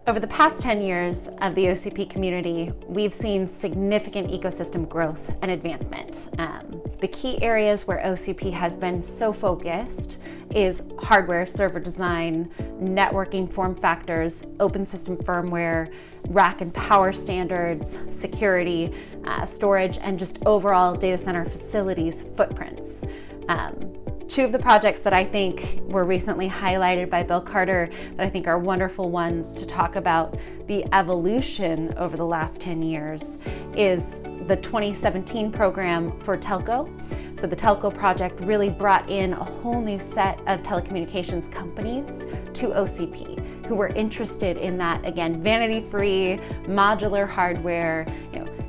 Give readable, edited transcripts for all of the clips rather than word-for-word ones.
Over the past 10 years of the OCP community, we've seen significant ecosystem growth and advancement. The key areas where OCP has been so focused is hardware, server design, networking form factors, open system firmware, rack and power standards, security, storage, and just overall data center facilities footprints. Two of the projects that I think were recently highlighted by Bill Carter that I think are wonderful ones to talk about the evolution over the last 10 years is the 2017 program for telco. So the telco project really brought in a whole new set of telecommunications companies to OCP who were interested in that, again, vanity-free, modular hardware,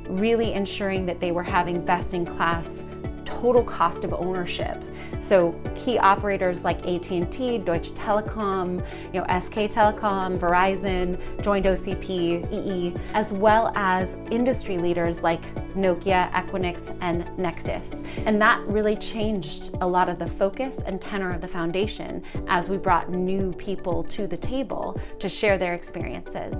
really ensuring that they were having best-in-class total cost of ownership. So key operators like AT&T, Deutsche Telekom, SK Telecom, Verizon joined OCP, EE, as well as industry leaders like Nokia, Equinix, and Nexus. And that really changed a lot of the focus and tenor of the foundation as we brought new people to the table to share their experiences.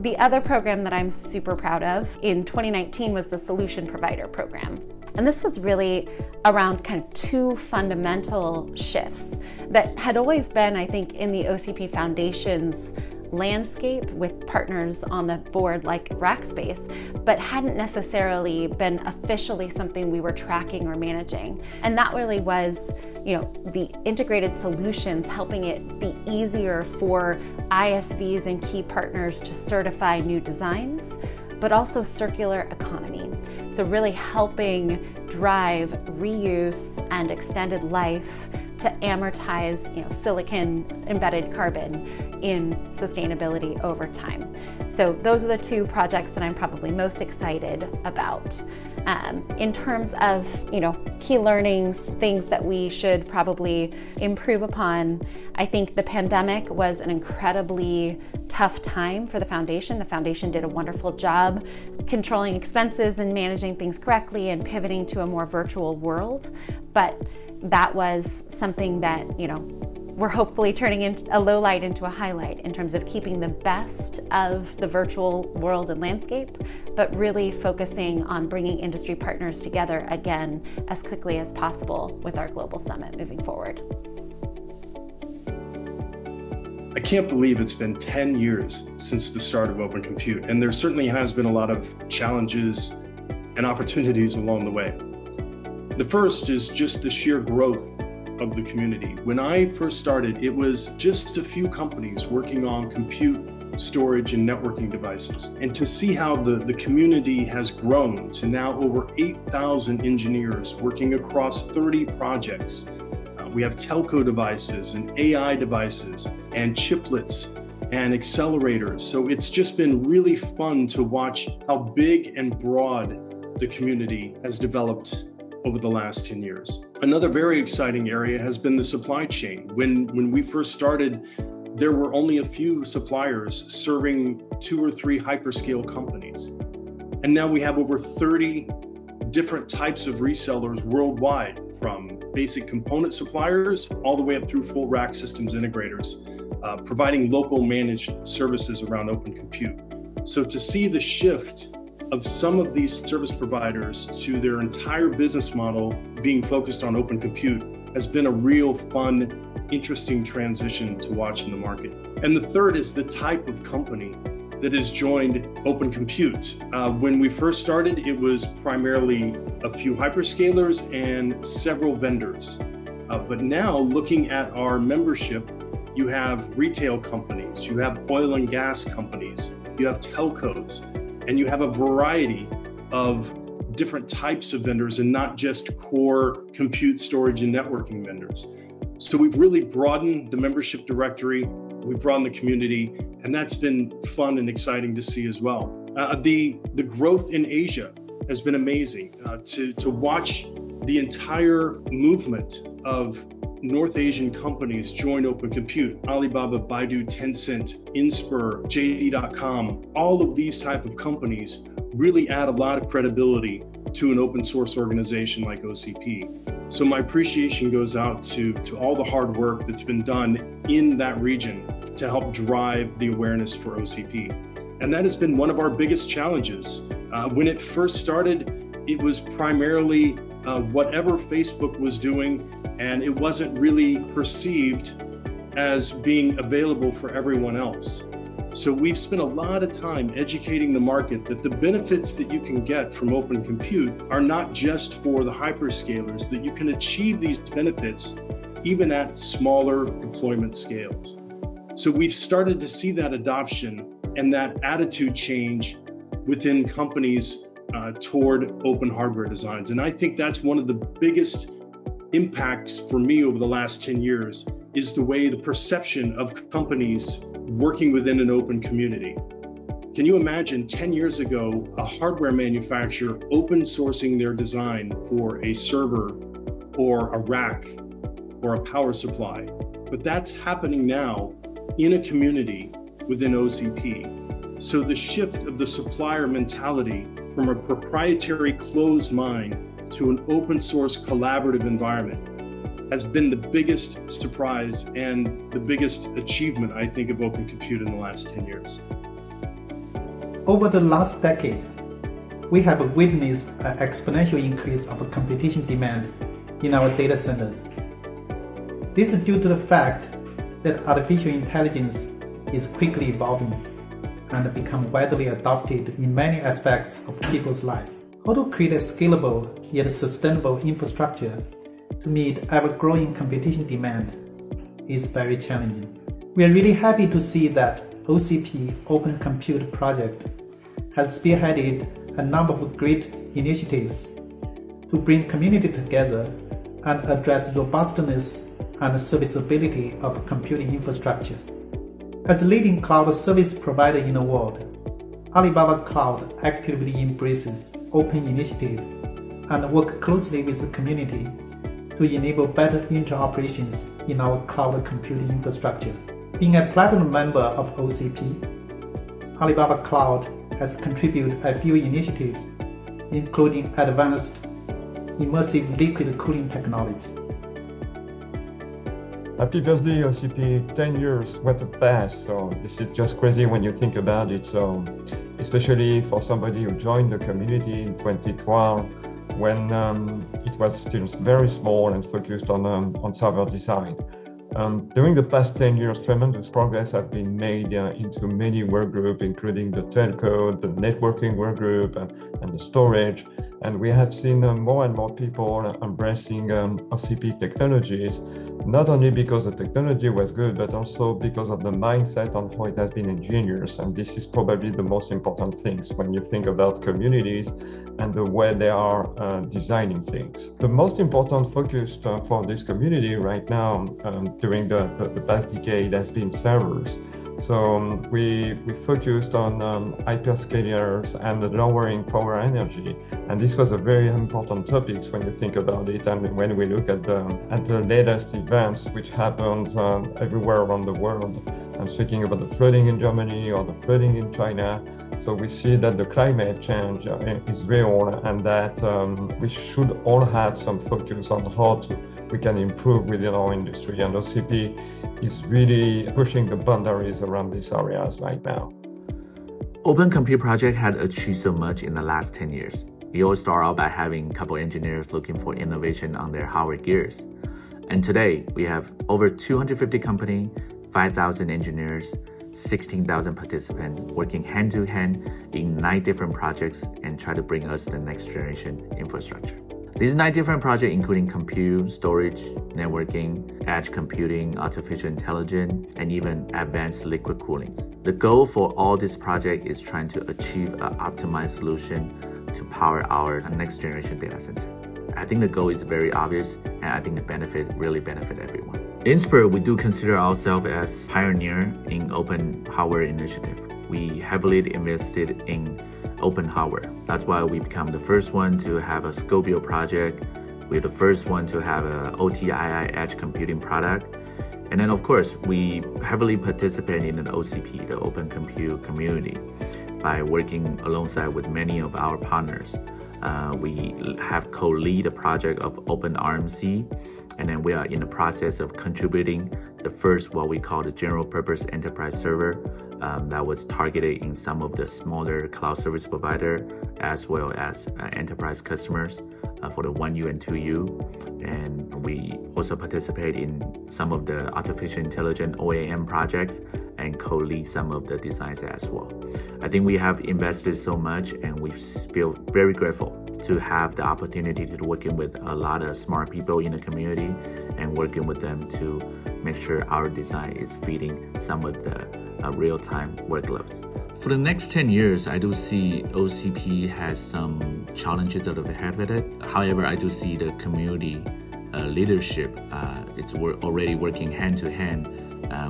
The other program that I'm super proud of in 2019 was the Solution Provider Program. And this was really around kind of two fundamental shifts that had always been, I think, in the OCP Foundation's landscape with partners on the board like Rackspace, but hadn't necessarily been officially something we were tracking or managing. And that really was, the integrated solutions, helping it be easier for ISVs and key partners to certify new designs, but also circular economy. So really helping drive reuse and extended life to amortize silicon embedded carbon in sustainability over time. So those are the two projects that I'm probably most excited about. In terms of key learnings, things that we should probably improve upon, I think the pandemic was an incredibly tough time for the foundation. The foundation did a wonderful job controlling expenses and managing things correctly and pivoting to a more virtual world. But that was something that, we're hopefully turning a low light into a highlight in terms of keeping the best of the virtual world and landscape, but really focusing on bringing industry partners together again as quickly as possible with our global summit moving forward. I can't believe it's been 10 years since the start of Open Compute, and there certainly has been a lot of challenges and opportunities along the way. The first is just the sheer growth of the community. When I first started, it was just a few companies working on compute, storage, and networking devices. And to see how the community has grown to now over 8,000 engineers working across 30 projects. We have telco devices and AI devices and chiplets and accelerators. So it's just been really fun to watch how big and broad the community has developed over the last 10 years. Another very exciting area has been the supply chain. When we first started, there were only a few suppliers serving 2 or 3 hyperscale companies. And now we have over 30 different types of resellers worldwide, from basic component suppliers all the way up through full rack systems integrators, providing local managed services around Open Compute. So to see the shift of some of these service providers to their entire business model being focused on Open Compute has been a real fun, interesting transition to watch in the market. And the third is the type of company that has joined Open Compute. When we first started, it was primarily a few hyperscalers and several vendors. But now, looking at our membership, you have retail companies, you have oil and gas companies, you have telcos, and you have a variety of different types of vendors and not just core compute, storage, and networking vendors. So we've really broadened the membership directory, we've broadened the community, and that's been fun and exciting to see as well. The growth in Asia has been amazing. To watch the entire movement of North Asian companies join Open Compute, Alibaba, Baidu, Tencent, Inspur, JD.com, all of these type of companies really add a lot of credibility to an open source organization like OCP. So my appreciation goes out to all the hard work that's been done in that region to help drive the awareness for OCP. And that has been one of our biggest challenges. When it first started, it was primarily whatever Facebook was doing, and it wasn't really perceived as being available for everyone else. So we've spent a lot of time educating the market that the benefits that you can get from open compute are not just for the hyperscalers, that you can achieve these benefits even at smaller deployment scales. So we've started to see that adoption and that attitude change within companies toward open hardware designs. And I think that's one of the biggest impacts for me over the last 10 years is the way the perception of companies working within an open community. Can you imagine 10 years ago, a hardware manufacturer open sourcing their design for a server or a rack or a power supply? But that's happening now in a community within OCP. So the shift of the supplier mentality from a proprietary closed mind to an open source collaborative environment has been the biggest surprise and the biggest achievement, I think, of open compute in the last 10 years. Over the last decade, we have witnessed an exponential increase of computation demand in our data centers. This is due to the fact that artificial intelligence is quickly evolving and become widely adopted in many aspects of people's life. How to create a scalable yet sustainable infrastructure to meet ever-growing computation demand is very challenging. We are really happy to see that OCP Open Compute project has spearheaded a number of great initiatives to bring community together and address robustness and serviceability of computing infrastructure. As a leading cloud service provider in the world, Alibaba Cloud actively embraces open initiative and work closely with the community to enable better interoperations in our cloud computing infrastructure. Being a platinum member of OCP, Alibaba Cloud has contributed a few initiatives, including advanced immersive liquid cooling technology. Happy birthday, OCP. 10 years, what a past. So this is just crazy when you think about it. So especially for somebody who joined the community in 2012, when it was still very small and focused on server design. During the past 10 years, tremendous progress has been made into many work groups, including the telco, the networking work group, and the storage. And we have seen more and more people embracing OCP technologies, not only because the technology was good, but also because of the mindset on how it has been engineered. And this is probably the most important things when you think about communities and the way they are designing things. The most important focus for this community right now during the past decade has been servers. So we focused on hyperscalers and lowering power energy, and this was a very important topic when you think about it. And when we look at the latest events which happens everywhere around the world, I'm speaking about the flooding in Germany or the flooding in China. So we see that the climate change is real, and that we should all have some focus on how we can improve within our industry. And OCP is really pushing the boundaries around these areas right now. Open Compute Project had achieved so much in the last 10 years. It all started out by having a couple engineers looking for innovation on their hardware gears. And today, we have over 250 companies, 5,000 engineers, 16,000 participants working hand-to-hand in 9 different projects and try to bring us the next generation infrastructure. These 9 different projects including compute, storage, networking, edge computing, artificial intelligence, and even advanced liquid cooling. The goal for all this project is trying to achieve an optimized solution to power our next generation data center. I think the goal is very obvious, and I think the benefit really benefit everyone. In Spirit, we do consider ourselves as pioneer in open hardware initiative. We heavily invested in open hardware. That's why we become the first one to have a Scopio project. We're the first one to have a OTII edge computing product. And then of course, we heavily participate in the OCP, the Open Compute community, by working alongside with many of our partners. We have co-lead a project of OpenRMC, and then we are in the process of contributing the first what we call the general purpose enterprise server that was targeted in some of the smaller cloud service provider as well as enterprise customers for the 1U and 2U. And we also participate in some of the artificial intelligence OAM projects and co-lead some of the designs as well. I think we have invested so much, and we feel very grateful to have the opportunity to working with a lot of smart people in the community and working with them to make sure our design is feeding some of the real-time workloads. For the next 10 years, I do see OCP has some challenges that are ahead of it. However, I do see the community leadership, it's already working hand to hand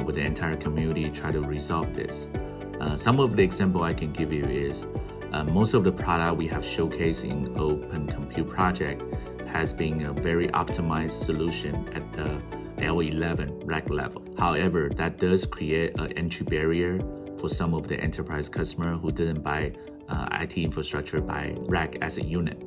with the entire community try to resolve this. Some of the example I can give you is most of the product we have showcased in Open Compute project has been a very optimized solution at the L11 rack level. However, that does create an entry barrier for some of the enterprise customer who didn't buy IT infrastructure by rack as a unit.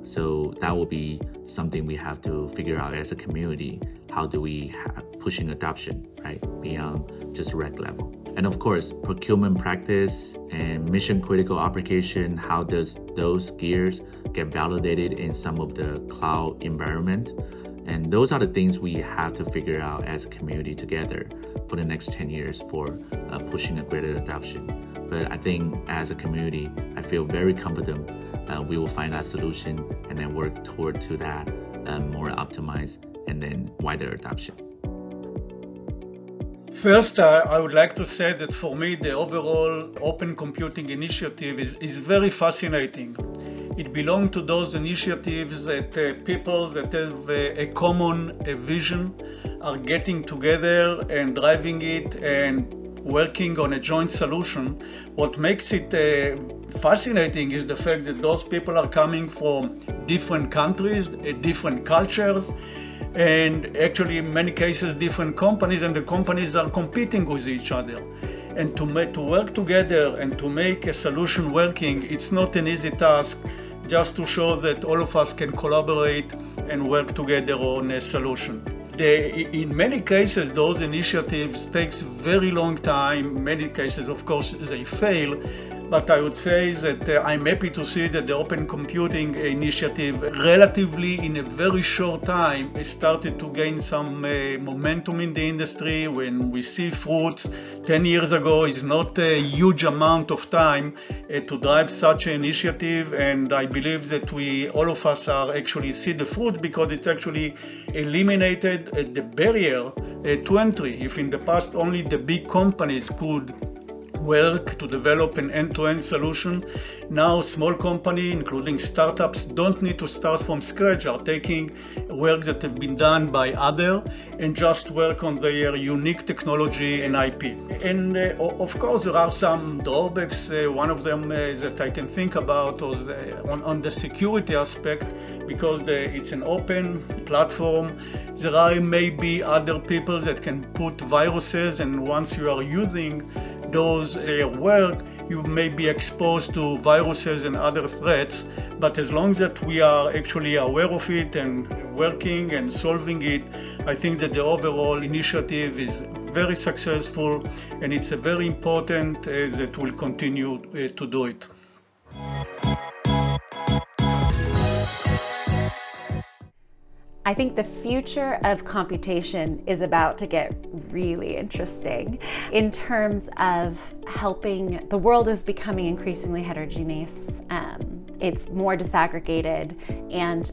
So that will be something we have to figure out as a community. How do we pushing adoption, right, beyond just rack level? And of course, procurement practice and mission critical application, how does those gears get validated in some of the cloud environment? And those are the things we have to figure out as a community together for the next 10 years for pushing a greater adoption. But I think as a community, I feel very confident we will find that solution and then work toward to that more optimized and then wider adoption. First, I would like to say that for me, the overall open computing initiative is very fascinating. It belongs to those initiatives that people that have a common vision are getting together and driving it and working on a joint solution. What makes it fascinating is the fact that those people are coming from different countries, different cultures, and actually in many cases different companies, and the companies are competing with each other. And to work together and to make a solution working, it's not an easy task, just to show that all of us can collaborate and work together on a solution. In many cases, those initiatives takes very long time. In many cases, of course, they fail. But I would say that I'm happy to see that the Open Computing Initiative relatively in a very short time started to gain some momentum in the industry. When we see fruits, 10 years ago is not a huge amount of time to drive such an initiative, and I believe that all of us are actually see the fruit because it actually eliminated the barrier to entry. If in the past only the big companies could work to develop an end-to-end solution, now small companies, including startups, don't need to start from scratch, are taking work that have been done by others and just work on their unique technology and IP. And of course there are some drawbacks. One of them that I can think about was on the security aspect, because it's an open platform. There are maybe other people that can put viruses, and once you are using those work, you may be exposed to viruses and other threats. But as long as we are actually aware of it and working and solving it, I think that the overall initiative is very successful, and it's a very important that we'll continue to do it. I think the future of computation is about to get really interesting in terms of helping. The world is becoming increasingly heterogeneous. It's more disaggregated, and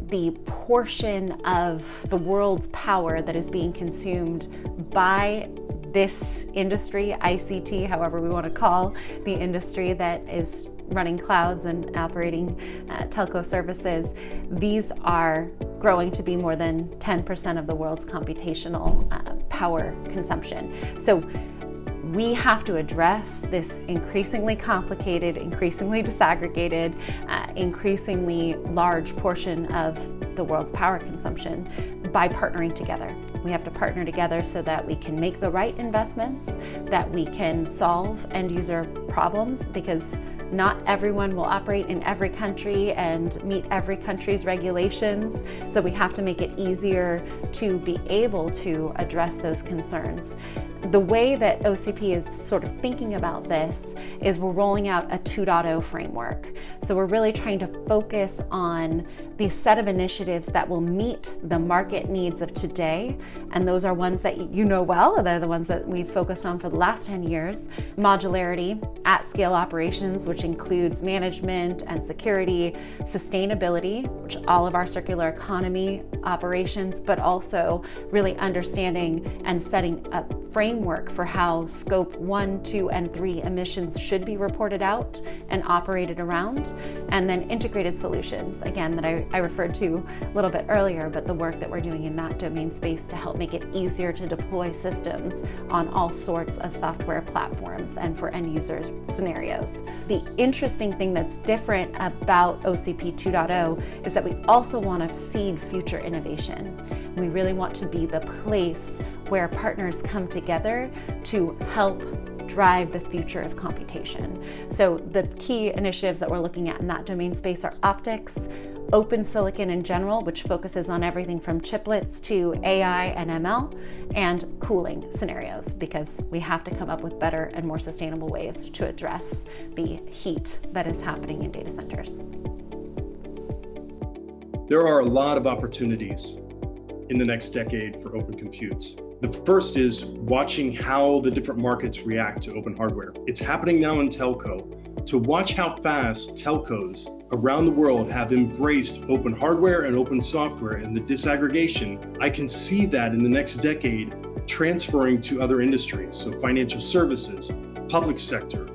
the portion of the world's power that is being consumed by this industry, ICT, however we want to call the industry that is running clouds and operating telco services, these are growing to be more than 10% of the world's computational power consumption. So we have to address this increasingly complicated, increasingly disaggregated, increasingly large portion of the world's power consumption by partnering together. We have to partner together so that we can make the right investments, that we can solve end user problems, because Not everyone will operate in every country and meet every country's regulations, so we have to make it easier to be able to address those concerns. The way that OCP is sort of thinking about this is we're rolling out a 2.0 framework. So we're really trying to focus on the set of initiatives that will meet the market needs of today, and those are ones that you know well. They're the ones that we've focused on for the last 10 years. Modularity, at-scale operations, which includes management and security, sustainability, which all of our circular economy operations, but also really understanding and setting a framework for how scope 1, 2, and 3 emissions should be reported out and operated around. And then integrated solutions, again, that I referred to a little bit earlier, but the work that we're doing in that domain space to help make it easier to deploy systems on all sorts of software platforms and for end user scenarios. The interesting thing that's different about OCP 2.0 is that we also want to seed future innovation. We really want to be the place where partners come together to help drive the future of computation. So the key initiatives that we're looking at in that domain space are optics, open silicon in general, which focuses on everything from chiplets to AI and ML, and cooling scenarios, because we have to come up with better and more sustainable ways to address the heat that is happening in data centers. There are a lot of opportunities in the next decade for open compute. The first is watching how the different markets react to open hardware. It's happening now in telco. To watch how fast telcos around the world have embraced open hardware and open software and the disaggregation, I can see that in the next decade transferring to other industries. So financial services, public sector,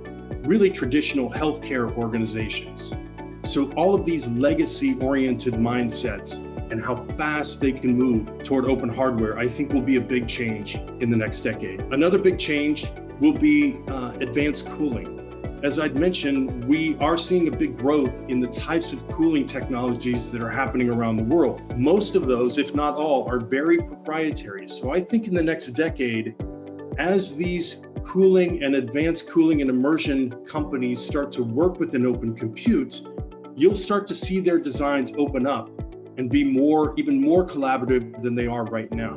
really traditional healthcare organizations. So all of these legacy-oriented mindsets and how fast they can move toward open hardware, I think will be a big change in the next decade. Another big change will be advanced cooling. As I'd mentioned, we are seeing a big growth in the types of cooling technologies that are happening around the world. Most of those, if not all, are very proprietary. So I think in the next decade, as these cooling and advanced cooling and immersion companies start to work within open compute, you'll start to see their designs open up and be even more collaborative than they are right now.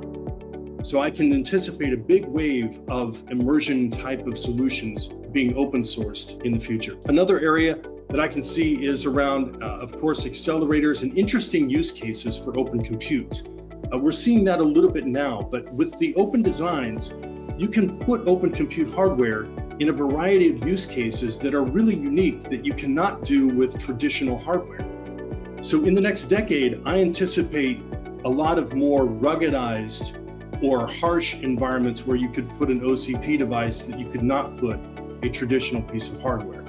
So I can anticipate a big wave of immersion type of solutions being open sourced in the future. Another area that I can see is around, of course, accelerators and interesting use cases for open compute. We're seeing that a little bit now, but with the open designs, you can put open compute hardware in a variety of use cases that are really unique that you cannot do with traditional hardware. So in the next decade, I anticipate a lot of more ruggedized or harsh environments where you could put an OCP device that you could not put a traditional piece of hardware.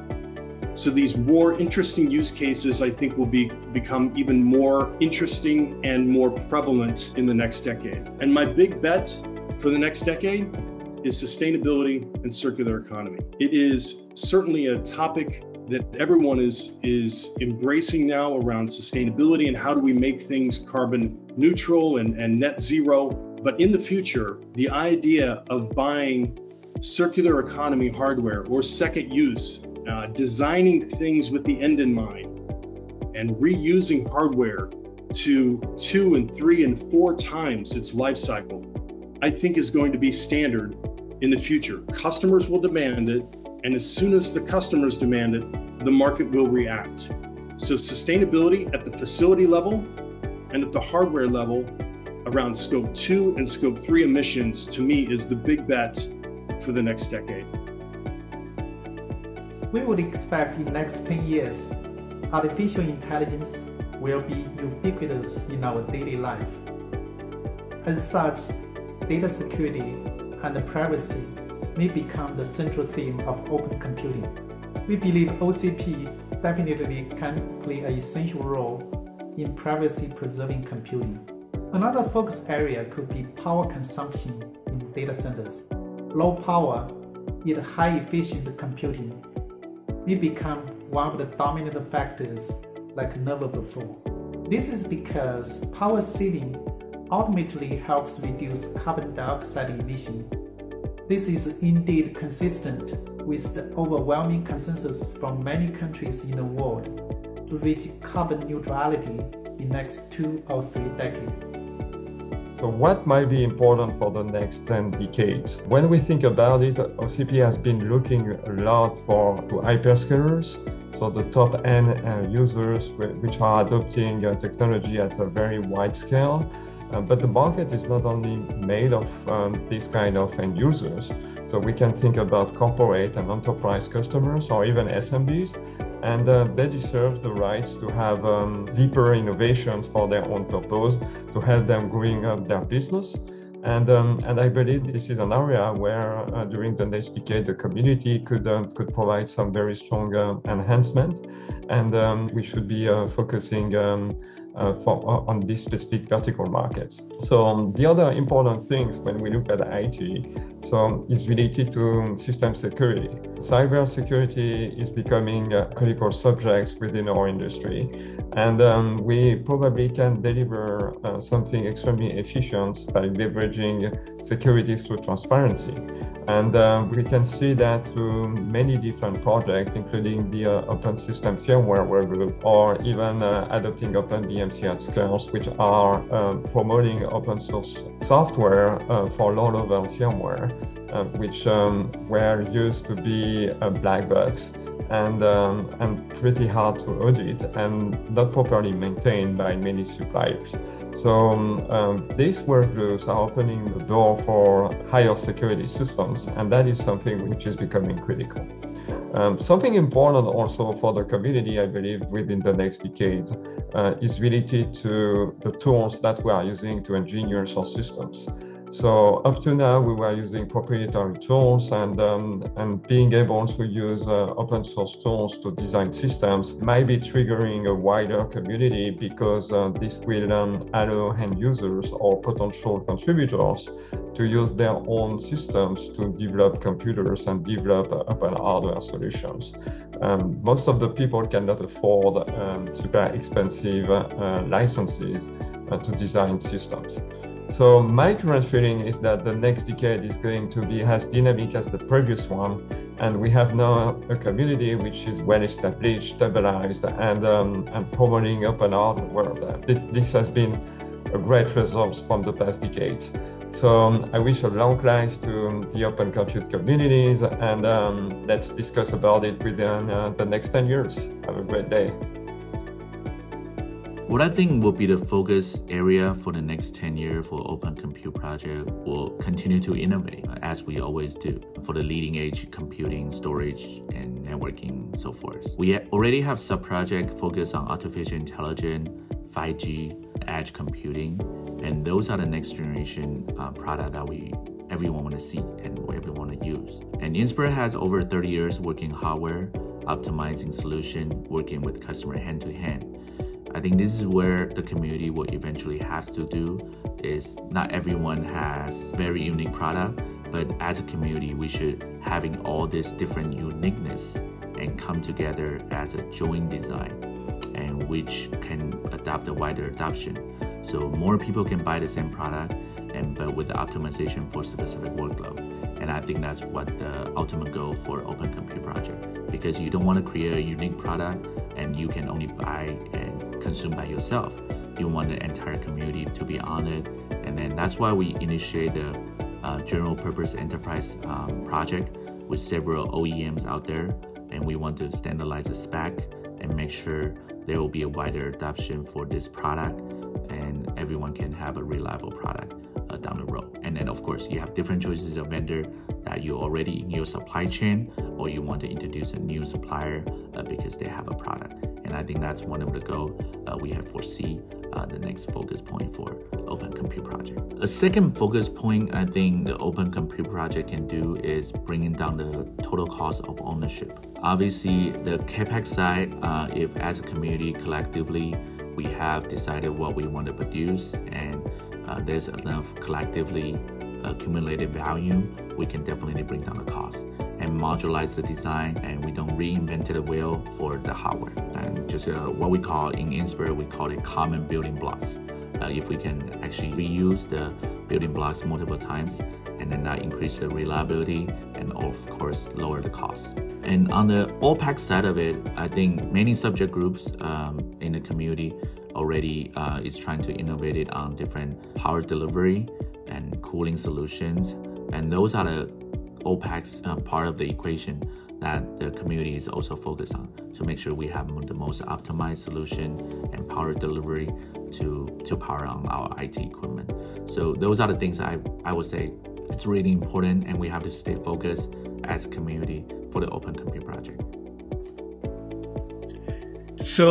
So these more interesting use cases, I think, will become even more interesting and more prevalent in the next decade. And my big bet for the next decade is sustainability and circular economy. It is certainly a topic that everyone is embracing now around sustainability and how do we make things carbon neutral and net zero. But in the future, the idea of buying circular economy hardware or second use, designing things with the end in mind, and reusing hardware to 2 and 3 and 4 times its life cycle, I think is going to be standard in the future. Customers will demand it, and as soon as the customers demand it, the market will react. So sustainability at the facility level and at the hardware level around scope 2 and scope 3 emissions, to me, is the big bet for the next decade. We would expect in the next 10 years, artificial intelligence will be ubiquitous in our daily life. As such, data security and privacy may become the central theme of open computing. We believe OCP definitely can play an essential role in privacy-preserving computing. Another focus area could be power consumption in data centers. Low power, yet high-efficient computing may become one of the dominant factors like never before. This is because power saving ultimately helps reduce carbon dioxide emission. This is indeed consistent with the overwhelming consensus from many countries in the world to reach carbon neutrality in the next 2 or 3 decades. So what might be important for the next 10 decades? When we think about it, OCP has been looking a lot to hyperscalers, so the top-end users which are adopting technology at a very wide scale. But the market is not only made of this kind of end users. So we can think about corporate and enterprise customers or even SMBs, and they deserve the rights to have deeper innovations for their own purpose, to help them growing up their business. And I believe this is an area where during the next decade, the community could provide some very strong enhancement, and we should be focusing on these specific vertical markets. So the other important things when we look at IT, is related to system security. Cyber security is becoming a critical subject within our industry, and we probably can deliver something extremely efficient by leveraging security through transparency. And we can see that through many different projects, including the Open System Firmware Work Group, or even adopting OpenBMC at scales, which are promoting open source software for low-level firmware, which were used to be black box and pretty hard to audit and not properly maintained by many suppliers. So these work groups are opening the door for higher security systems, and that is something which is becoming critical. Something important also for the community, I believe, within the next decade is related to the tools that we are using to engineer our systems. So up to now, we were using proprietary tools, and being able to use open source tools to design systems might be triggering a wider community, because this will allow end users or potential contributors to use their own systems to develop computers and develop open hardware solutions. Most of the people cannot afford super expensive licenses to design systems. So my current feeling is that the next decade is going to be as dynamic as the previous one, and we have now a community which is well established, stabilized, and promoting open hardware. This has been a great result from the past decades. So I wish a long life to the open compute communities, and let's discuss about it within the next 10 years. Have a great day. What I think will be the focus area for the next 10 years for Open Compute Project will continue to innovate, as we always do, for the leading edge computing, storage, and networking, so forth. We already have sub-projects focused on artificial intelligence, 5G, edge computing, and those are the next generation product that everyone want to see and everyone want to use. And Inspire has over 30 years working hardware, optimizing solution, working with customer hand to hand. I think this is where the community will eventually have to do, is not everyone has very unique product, but as a community, we should having all this different uniqueness and come together as a joint design, and which can adopt a wider adoption. So more people can buy the same product, but with the optimization for specific workload. And I think that's what the ultimate goal for Open Compute Project, because you don't want to create a unique product and you can only buy and consume by yourself. You want the entire community to be on it, and then that's why we initiate the general purpose enterprise project with several OEMs out there, and we want to standardize the spec and make sure there will be a wider adoption for this product, and everyone can have a reliable product down the road. And then of course you have different choices of vendor that you're already in your supply chain, or you want to introduce a new supplier because they have a product. And I think that's one of the goals we have foresee the next focus point for Open Compute Project. A second focus point I think the Open Compute Project can do is bringing down the total cost of ownership. Obviously, the CapEx side, if as a community collectively we have decided what we want to produce, and there's enough collectively accumulated value, we can definitely bring down the cost and modularize the design, and we don't reinvent the wheel for the hardware. And just what we call in Inspire, we call it common building blocks. If we can actually reuse the building blocks multiple times, and then that increase the reliability and of course lower the cost. And on the OPEX side of it, I think many subject groups in the community already is trying to innovate it on different power delivery and cooling solutions, and those are the OPEX part of the equation that the community is also focused on to make sure we have the most optimized solution and power delivery to power on our IT equipment. So those are the things I would say it's really important, and we have to stay focused as a community for the Open Compute project. So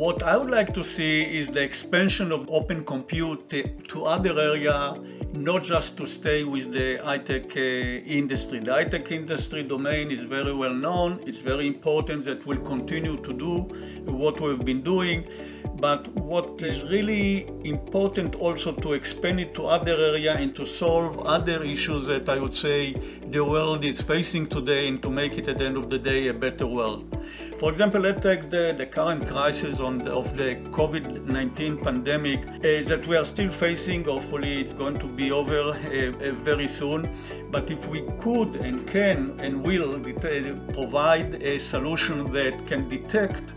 what I would like to see is the expansion of Open Compute to other areas, not just to stay with the high-tech industry. The high-tech industry domain is very well known. It's very important that we'll continue to do what we've been doing. But what is really important also to expand it to other areas and to solve other issues that I would say the world is facing today, and to make it at the end of the day a better world. For example, let's take the current crisis of the COVID-19 pandemic that we are still facing. Hopefully it's going to be over very soon. But if we could and can and will provide a solution that can detect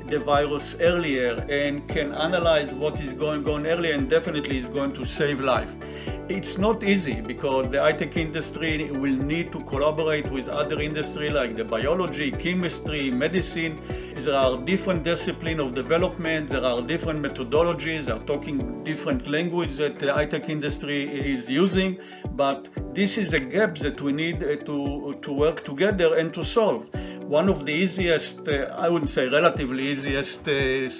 the virus earlier and can analyze what is going on earlier, and definitely is going to save life. It's not easy because the high-tech industry will need to collaborate with other industry like the biology, chemistry, medicine. There are different disciplines of development, there are different methodologies, they are talking different language that the high-tech industry is using, but this is a gap that we need to work together and to solve. One of the easiest, I would say relatively easiest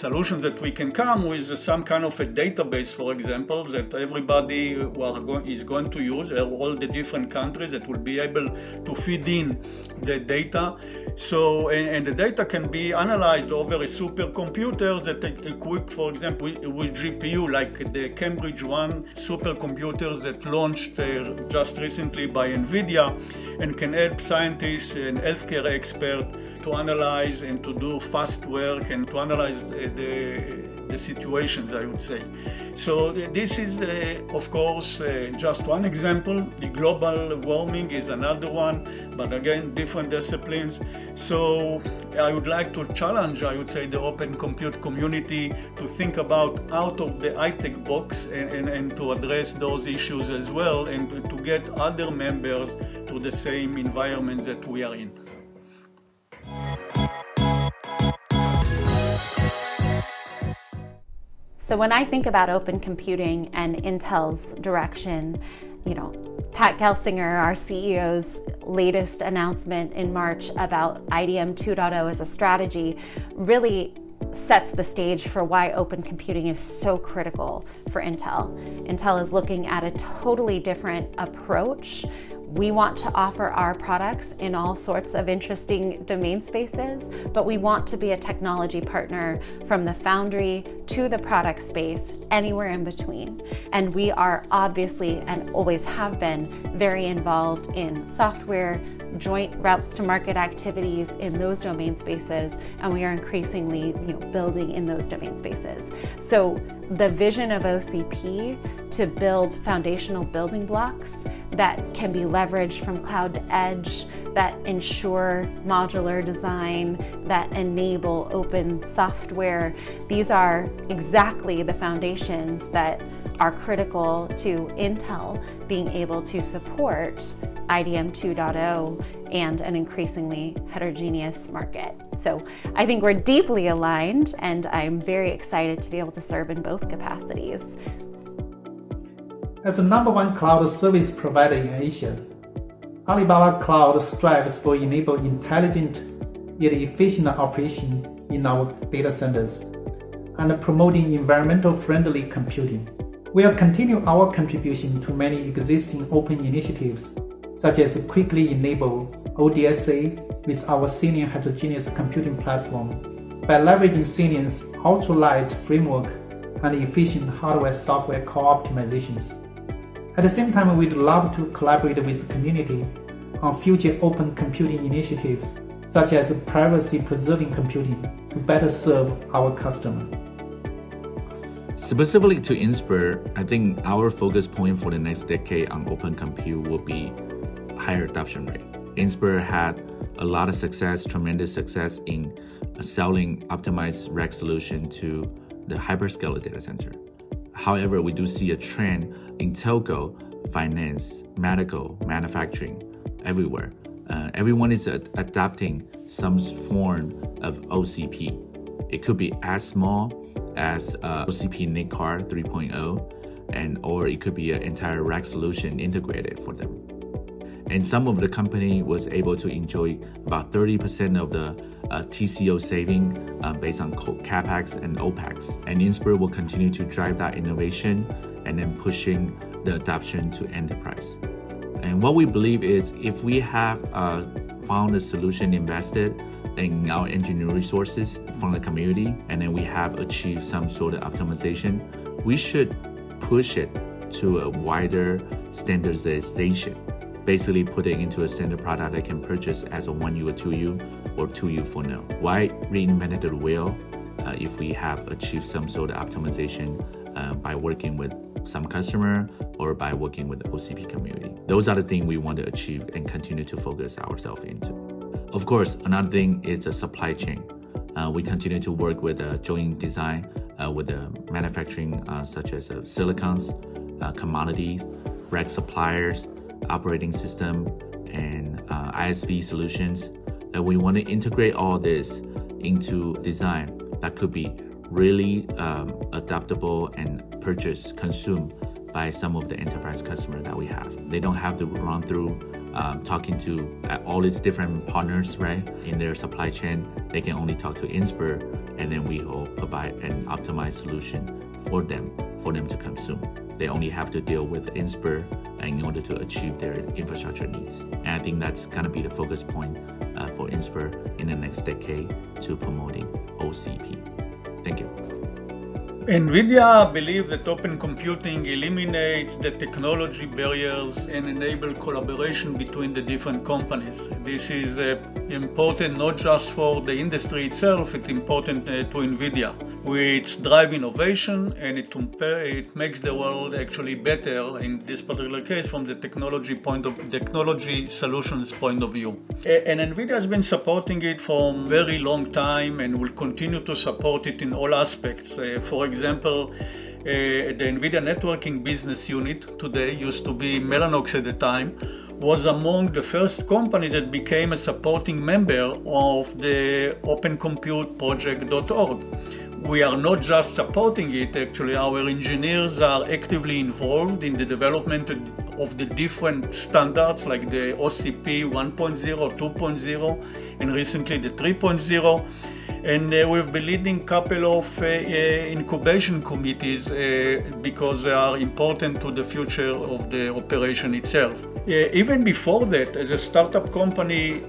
solutions that we can come with is some kind of a database, for example, that everybody is going to use, all the different countries that will be able to feed in the data. So, and the data can be analyzed over a supercomputer that equipped, for example, with GPU, like the Cambridge 1 supercomputers that launched just recently by Nvidia, and can help scientists and healthcare experts to analyze and to do fast work and to analyze the situations, I would say. So this is, of course, just one example. The global warming is another one, but again, different disciplines. So I would like to challenge, I would say, the Open Compute community to think about out of the high-tech box and to address those issues as well, and to get other members to the same environment that we are in. So when I think about open computing and Intel's direction, Pat Gelsinger, our CEO's latest announcement in March about IDM 2.0 as a strategy really sets the stage for why open computing is so critical for Intel. Intel is looking at a totally different approach. We want to offer our products in all sorts of interesting domain spaces, but we want to be a technology partner from the foundry to the product space, anywhere in between. And we are obviously, and always have been, very involved in software, joint routes to market activities in those domain spaces, and we are increasingly building in those domain spaces. So the vision of OCP to build foundational building blocks that can be leveraged from cloud to edge, that ensure modular design, that enable open software, these are exactly the foundations that are critical to Intel being able to support IDM 2.0 and an increasingly heterogeneous market. So I think we're deeply aligned, and I'm very excited to be able to serve in both capacities. As the #1 cloud service provider in Asia, Alibaba Cloud strives for enable intelligent yet efficient operation in our data centers and promoting environmental friendly computing. We will continue our contribution to many existing open initiatives, such as quickly enable ODSA with our Xenium heterogeneous computing platform by leveraging Xenium's ultralight framework and efficient hardware-software co-optimizations. At the same time, we'd love to collaborate with the community on future open computing initiatives, such as privacy-preserving computing, to better serve our customer. Specifically to Inspur, I think our focus point for the next decade on open compute will be higher adoption rate. Inspur had a lot of success, tremendous success in selling optimized rack solution to the hyperscaler data center. However, we do see a trend in telco, finance, medical, manufacturing, everywhere. Everyone is adopting some form of OCP. It could be as small as OCP NIC card 3.0, or it could be an entire rack solution integrated for them. And some of the company was able to enjoy about 30% of the TCO saving based on CapEx and OpEx. And Inspur will continue to drive that innovation and then pushing the adoption to enterprise. And what we believe is if we have found a solution invested in our engineering resources from the community, and then we have achieved some sort of optimization, we should push it to a wider standardization. Basically put it into a standard product that can purchase as a 1U or 2U or 2U for now. Why reinvent the wheel if we have achieved some sort of optimization by working with some customer or by working with the OCP community? Those are the things we want to achieve and continue to focus ourselves into. Of course, another thing is a supply chain. We continue to work with joint design with the manufacturing such as silicons, commodities, rack suppliers, operating system, and ISV solutions. And we want to integrate all this into design that could be really adaptable and purchased, consumed by some of the enterprise customers that we have. They don't have to run through talking to all these different partners, right, in their supply chain. They can only talk to Inspur, and then we will provide an optimized solution for them to consume. They only have to deal with Inspur in order to achieve their infrastructure needs. And I think that's going to be the focus point for Inspur in the next decade to promoting OCP. Thank you. Nvidia believes that open computing eliminates the technology barriers and enable collaboration between the different companies. This is important not just for the industry itself, it's important to Nvidia, which drive innovation, and it makes the world actually better in this particular case from the technology solutions point of view. And Nvidia has been supporting it for a very long time and will continue to support it in all aspects. For example, the Nvidia networking business unit today, used to be Mellanox at the time, was among the first companies that became a supporting member of the opencomputeproject.org. We are not just supporting it, actually our engineers are actively involved in the development of the different standards like the OCP 1.0, 2.0, and recently the 3.0. And we've been leading a couple of incubation committees because they are important to the future of the operation itself. Even before that, as a startup company,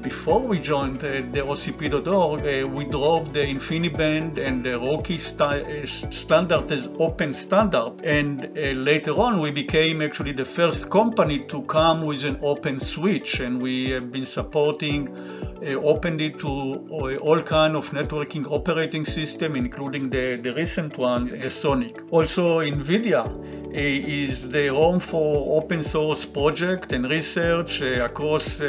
before we joined the OCP.org, we drove the InfiniBand and the Rocky standard as open standard. And later on, we became actually the first company to come with an open switch. And we have been supporting opened it to all kind of networking operating system, including the recent one, Sonic. Also, Nvidia is the home for open source project and research across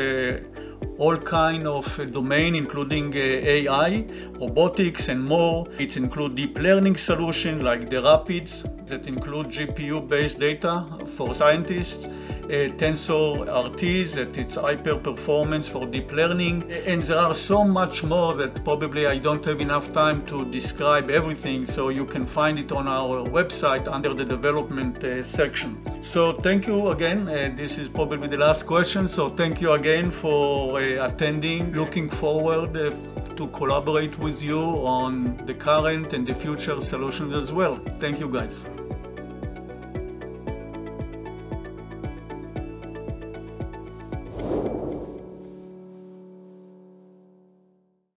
all kind of domain, including AI, robotics, and more. It includes deep learning solutions like the Rapids that include GPU-based data for scientists, Tensor RTs that it's hyper performance for deep learning, and there are so much more that probably I don't have enough time to describe everything, so you can find it on our website under the development section. So thank you again. This is probably the last question, so thank you again for attending. Looking forward to collaborate with you on the current and the future solutions as well. Thank you guys.